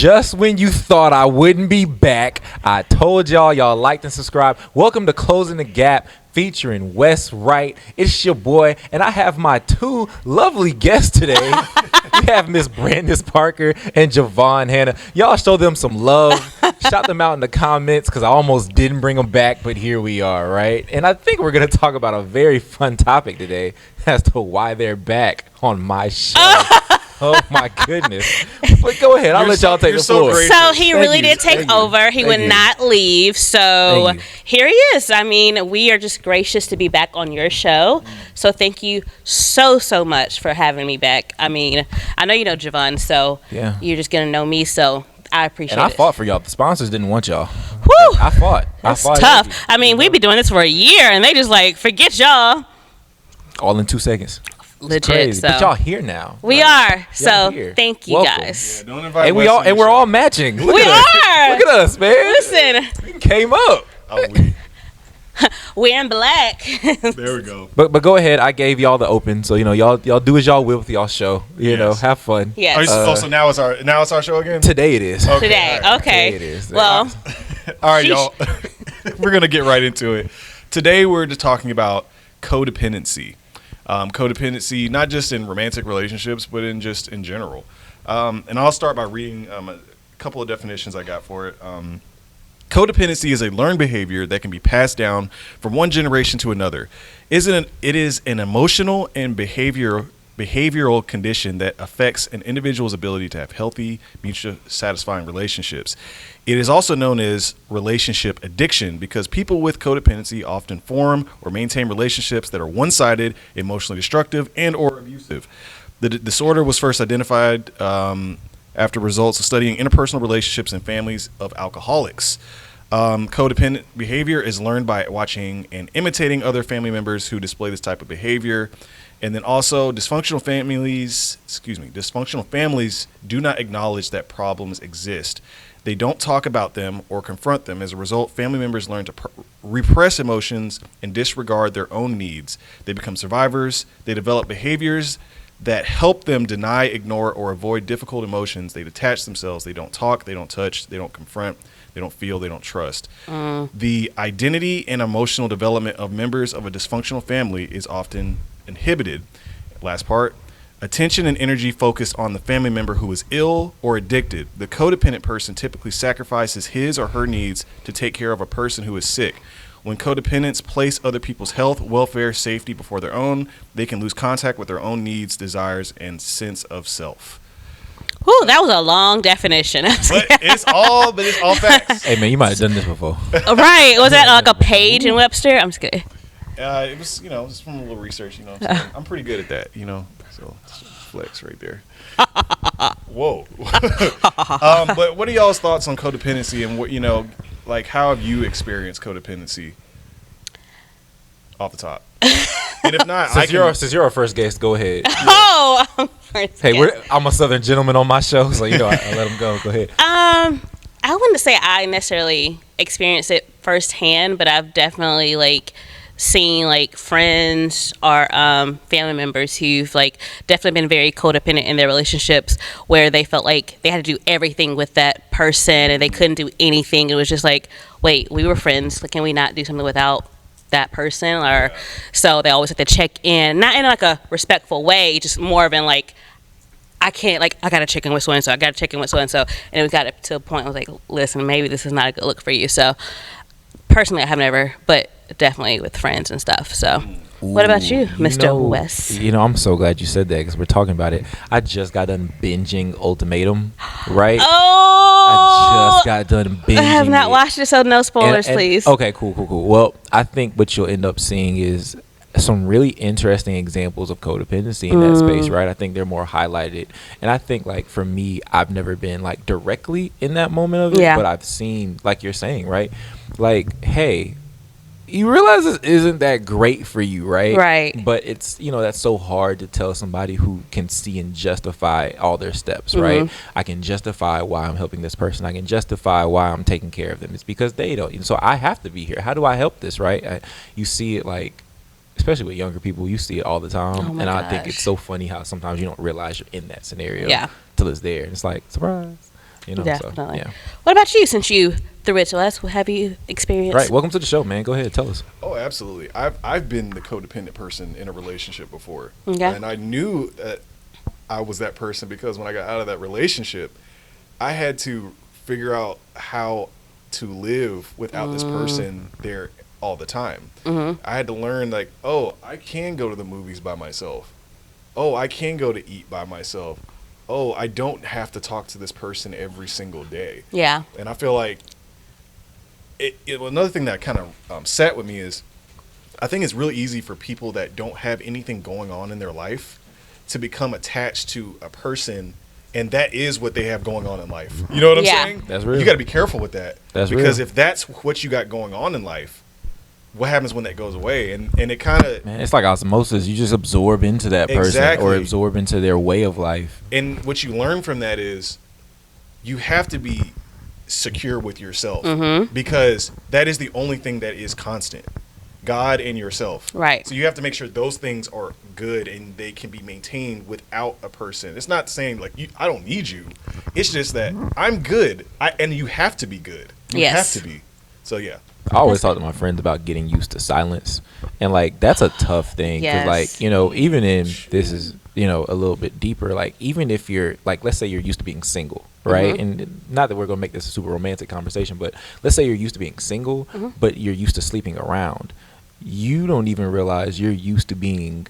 Just when you thought I wouldn't be back, I told y'all liked and subscribed. Welcome to Closing the Gap, featuring Wes Wright. It's your boy, and I have my two lovely guests today. We have Miss Brandice Parker and Jo'Van Hannah. Y'all show them some love. Shout them out in the comments, because I almost didn't bring them back, but here we are, right? And I think we're going to talk about a very fun topic today as to why they're back on my show. Oh my goodness. But go ahead. I'll let y'all take the floor. So he really did take over. He would not leave. So here he is. I mean, we are just gracious to be back on your show. So thank you so much for having me back. I mean, I know you know Jo'Van, so you're just going to know me. So I appreciate it. And I fought for y'all. The sponsors didn't want y'all. Whew. I fought. That's tough. I mean, we'd be doing this for a year, and they just like, forget y'all. All in 2 seconds. Legit. So. But y'all here now. We are. So thank you guys. Yeah, don't invite we're all matching. Look at us. Look at us, man. Listen. We came up. We're in black. There we go. But go ahead. I gave y'all the open, so y'all do as y'all will with y'all show. You know, have fun. Yes. So now it's our show again. Today it is. Okay, Today. right. Okay. Today it is. Well. All right, y'all. We're gonna get right into it. Today we're just talking about codependency. Codependency, not just in romantic relationships, but in general. And I'll start by reading a couple of definitions I got for it. Codependency is a learned behavior that can be passed down from one generation to another. It is an emotional and behavioral condition that affects an individual's ability to have healthy, mutually satisfying relationships. It is also known as relationship addiction because people with codependency often form or maintain relationships that are one-sided, emotionally destructive, and or abusive. The disorder was first identified after results of studying interpersonal relationships in families of alcoholics. Codependent behavior is learned by watching and imitating other family members who display this type of behavior. And then also dysfunctional families do not acknowledge that problems exist. They don't talk about them or confront them. As a result, family members learn to repress emotions and disregard their own needs. They become survivors. They develop behaviors that help them deny, ignore, or avoid difficult emotions. They detach themselves. They don't talk. They don't touch. They don't confront. They don't feel. They don't trust. The identity and emotional development of members of a dysfunctional family is often inhibited. Last part. Attention and energy focus on the family member who is ill or addicted. The codependent person typically sacrifices his or her needs to take care of a person who is sick. When codependents place other people's health, welfare, safety before their own, they can lose contact with their own needs, desires, and sense of self. Ooh, that was a long definition. But it's all facts. Hey man, you might have done this before. Right? Was that like a page in Webster? I'm just kidding. It was, just from a little research, So I'm pretty good at that, So flex right there. Whoa. But what are y'all's thoughts on codependency and what, how have you experienced codependency off the top? And if not, since you're our first guest, go ahead. Oh, I'm first guest. I'm a Southern gentleman on my show, so I let him go. Go ahead. I wouldn't say I necessarily experienced it firsthand, but I've definitely seen friends or family members who've definitely been very codependent in their relationships, where they felt like they had to do everything with that person and they couldn't do anything. It was just wait, we were friends. Can we not do something without that person? Or so they always have to check in, not in a respectful way, just more of in I can't, I gotta check in with so and so. I gotta check in with so and so, and we got to a point. I was listen, maybe this is not a good look for you. So personally, I have never, but definitely with friends and stuff. So what about you, Mr. West? I'm so glad you said that, because we're talking about it. I just got done binging Ultimatum, right? I just got done binging. I have not watched it, so no spoilers, please. Okay, cool. Well, I think what you'll end up seeing is some really interesting examples of codependency in that space, right? I think they're more highlighted. And I think, for me, I've never been, directly in that moment of it, but I've seen, like you're saying, right? Hey, you realize this isn't that great for you, right? Right. But it's, that's so hard to tell somebody who can see and justify all their steps, right? I can justify why I'm helping this person. I can justify why I'm taking care of them. It's because they don't. So I have to be here. How do I help this, right? You see it especially with younger people, you see it all the time. And I think it's so funny how sometimes you don't realize you're in that scenario till it's there. And it's surprise. You know, Definitely. So, yeah. What about you? Since you threw it to us, what have you experienced? Right. Welcome to the show, man. Go ahead, tell us. Oh, absolutely. I've been the codependent person in a relationship before, Okay. and I knew that I was that person because when I got out of that relationship, I had to figure out how to live without this person there all the time. I had to learn, like, oh, I can go to the movies by myself. Oh, I can go to eat by myself. Oh, I don't have to talk to this person every single day. Yeah. And I feel like another thing that kind of sat with me is I think it's really easy for people that don't have anything going on in their life to become attached to a person, and that is what they have going on in life. You know what I'm saying? That's real. You got to be careful with that. That's because real. if that's what you got going on in life, what happens when that goes away? And it kind of, Man, it's like osmosis. You just absorb into that person Exactly. or absorb into their way of life. and what you learn from that is you have to be secure with yourself because that is the only thing that is constant. God and yourself. Right. So you have to make sure those things are good and they can be maintained without a person. It's not saying like I don't need you. It's just that I'm good. And you have to be good. You Yes. have to be. So yeah. I always talk to my friends about getting used to silence, and like that's a tough thing because Yes. like, you know, even in this is, you know, a little bit deeper, like even if you're like, let's say you're used to being single, right? And not that we're gonna make this a super romantic conversation, but let's say you're used to being single, but you're used to sleeping around. You don't even realize you're used to being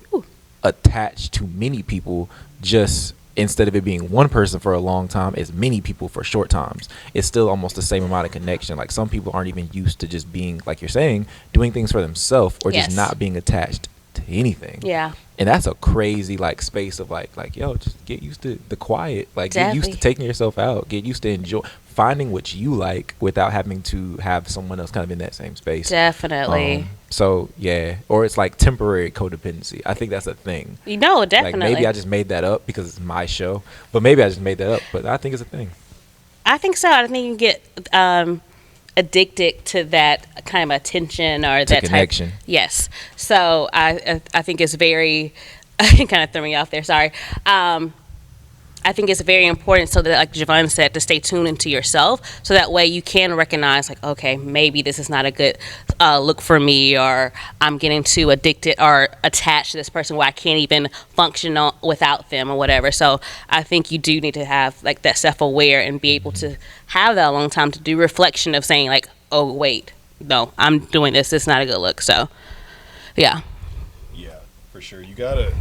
attached to many people, just instead of it being one person for a long time, it's many people for short times. It's still almost the same amount of connection. Like some people aren't even used to just being, like you're saying, doing things for themselves or Yes. just not being attached to anything. Yeah. And that's a crazy like space of like yo, just get used to the quiet. Like get used to Definitely. taking yourself out. Get used to finding what you like without having to have someone else kind of in that same space. Definitely. So yeah, or it's like temporary codependency. I think that's a thing. You know, definitely. Like maybe I just made that up because it's my show, but maybe I just made that up. But I think it's a thing. I think so. I think you get addicted to that kind of attention or that connection. type. Yes. So I think it's very kind of threw me off there. Sorry. I think it's very important so that, like Jo'Van said, to stay tuned into yourself, so that way you can recognize, like, okay, maybe this is not a good look for me, or I'm getting too addicted or attached to this person where I can't even function without them or whatever. So I think you do need to have like that self-aware and be able to have that long time to do reflection of saying like, oh wait, no, I'm doing this. It's not a good look. So yeah. Yeah, for sure. You gotta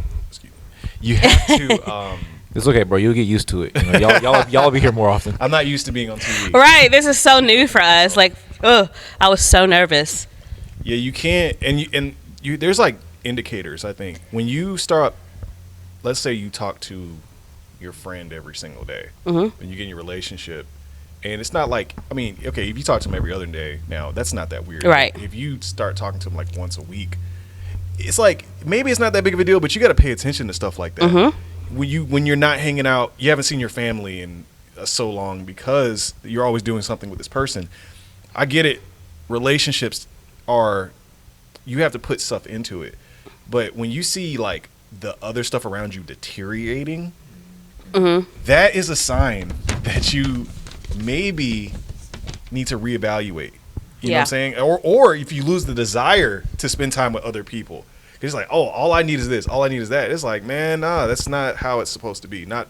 you have to It's okay, bro. You'll get used to it. You know, y'all will be here more often. I'm not used to being on TV. Right. This is so new for us. Like, oh, I was so nervous. Yeah, you can't, and you there's like indicators, I think. When you start, let's say you talk to your friend every single day, and you get in your relationship, and it's not like, I mean, okay, if you talk to them every other day now, that's not that weird. Right. If you start talking to them like once a week, it's like, maybe it's not that big of a deal, but you got to pay attention to stuff like that. When you're not hanging out, you haven't seen your family in so long because you're always doing something with this person. I get it. Relationships are, you have to put stuff into it. But when you see like the other stuff around you deteriorating, that is a sign that you maybe need to reevaluate. You know what I'm saying? Or if you lose the desire to spend time with other people. It's like, oh, all I need is this. All I need is that. It's like, man, nah, that's not how it's supposed to be. Not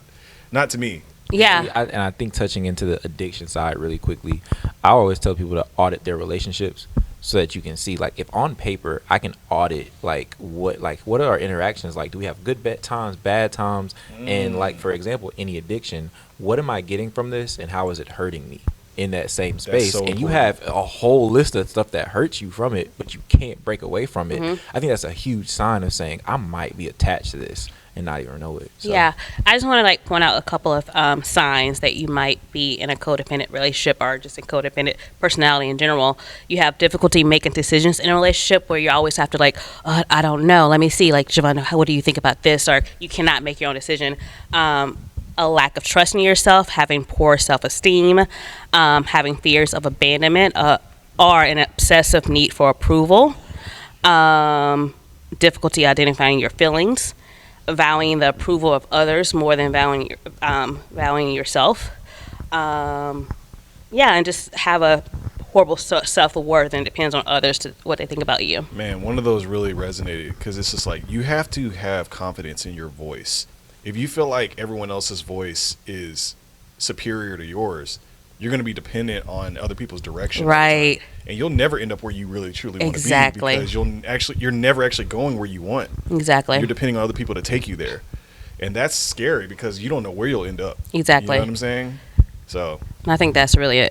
to me. Yeah. And I think touching into the addiction side really quickly, I always tell people to audit their relationships so that you can see, like, if on paper I can audit what are our interactions like? Do we have good times, bad times? And like, for example, any addiction, what am I getting from this and how is it hurting me in that same space? so and you important. have a whole list of stuff that hurts you from it, but you can't break away from it. I think that's a huge sign of saying I might be attached to this and not even know it. So. Yeah, I just want to like point out a couple of signs that you might be in a codependent relationship or just a codependent personality in general. You have difficulty making decisions in a relationship where you always have to like, oh, I don't know. Let me see, like, Jo'Van, what do you think about this? Or you cannot make your own decision. A lack of trust in yourself, having poor self-esteem, having fears of abandonment, or an obsessive need for approval, difficulty identifying your feelings, valuing the approval of others more than valuing yourself, Yeah, and just have a horrible self-worth, and it depends on others to what they think about you. Man, one of those really resonated because it's just like you have to have confidence in your voice. If you feel like everyone else's voice is superior to yours, you're going to be dependent on other people's direction. Right. And you'll never end up where you really truly want to Exactly. be because you're never actually going where you want. Exactly. You're depending on other people to take you there. And that's scary because you don't know where you'll end up. Exactly. You know what I'm saying? So I think that's really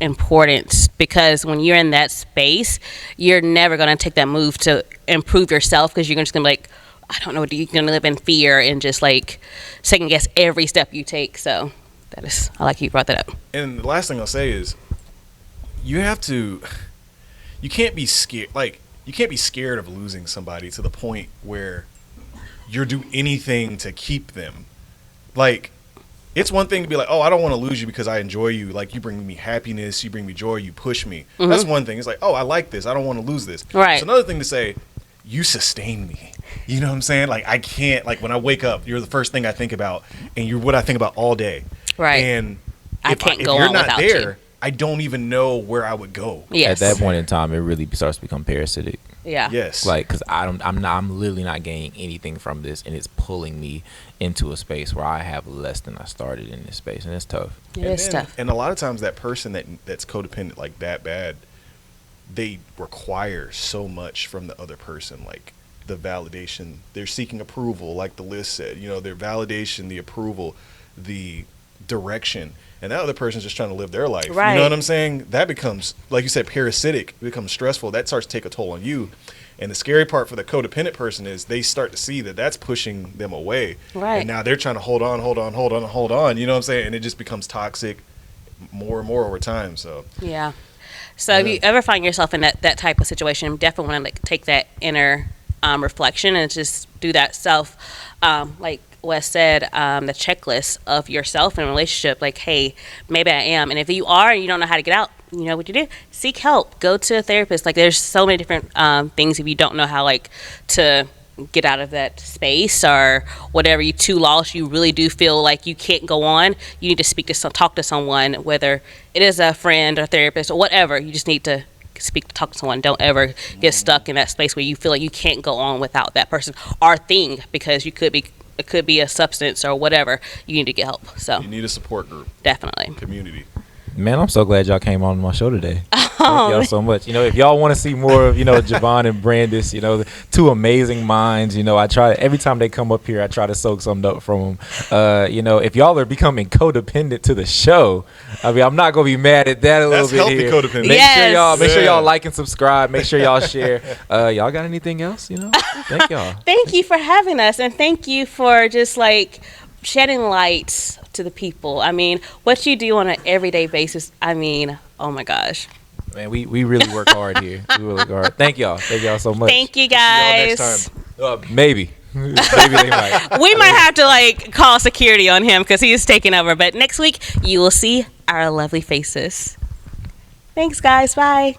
important, because when you're in that space, you're never going to take that move to improve yourself, because you're just going to be like, I don't know, you're going to live in fear and just like second guess every step you take. So that is, I like you brought that up. And the last thing I'll say is you can't be scared. Like, you can't be scared of losing somebody to the point where you'll do anything to keep them. Like, it's one thing to be like, oh, I don't want to lose you because I enjoy you. Like, you bring me happiness, you bring me joy, you push me. Mm-hmm. That's one thing. It's like, oh, I like this. I don't want to lose this. Right. It's another thing to say, you sustain me. You know what I'm saying? Like, I can't, like, when I wake up, you're the first thing I think about, and you're what I think about all day. Right. And I can't go on without you. I don't even know where I would go. Yes. At that point in time, it really starts to become parasitic. Yeah. Yes. Like, because I'm literally not gaining anything from this, and it's pulling me into a space where I have less than I started in this space, and it's tough. It is tough. And a lot of times that person that's codependent like that bad, they require so much from the other person, like the validation. They're seeking approval, like the list said. You know, their validation, the approval, the direction. And that other person's just trying to live their life. Right. You know what I'm saying? That becomes, like you said, parasitic. It becomes stressful. That starts to take a toll on you. And the scary part for the codependent person is they start to see that that's pushing them away. Right. And now they're trying to hold on. You know what I'm saying? And it just becomes toxic more and more over time. So yeah. So if you ever find yourself in that type of situation, definitely want to like take that inner reflection and just do that self, like Wes said, the checklist of yourself in a relationship. Like, hey, maybe I am. And if you are and you don't know how to get out, you know what you do? Seek help. Go to a therapist. Like, there's so many different things if you don't know how, like, to get out of that space or whatever. You too lost, you really do feel like you can't go on, you need to talk to someone, whether it is a friend or therapist or whatever. You just need to talk to someone. Don't ever get stuck in that space where you feel like you can't go on without that person or thing, because it could be a substance or whatever. You need to get help. So you need a support group. Definitely. Community. Man, I'm so glad y'all came on my show today. Thank y'all so much. You know, if y'all want to see more of, Jo'Van and Brandice, the two amazing minds, I try, every time they come up here, I try to soak something up from them. If y'all are becoming codependent to the show, I mean, I'm not going to be mad at that a little bit healthy here. Codependent. Make sure y'all like and subscribe. Make sure y'all share. Y'all got anything else, Thank y'all. Thank you for having us, and thank you for just like shedding light to the people. I mean, what you do on an everyday basis, I mean, oh my gosh. Man, we really work hard here. We really work hard. Thank y'all so much. Thank you guys. See y'all next time. Maybe they might. We might have to like call security on him because he is taking over. But next week you will see our lovely faces. Thanks, guys. Bye.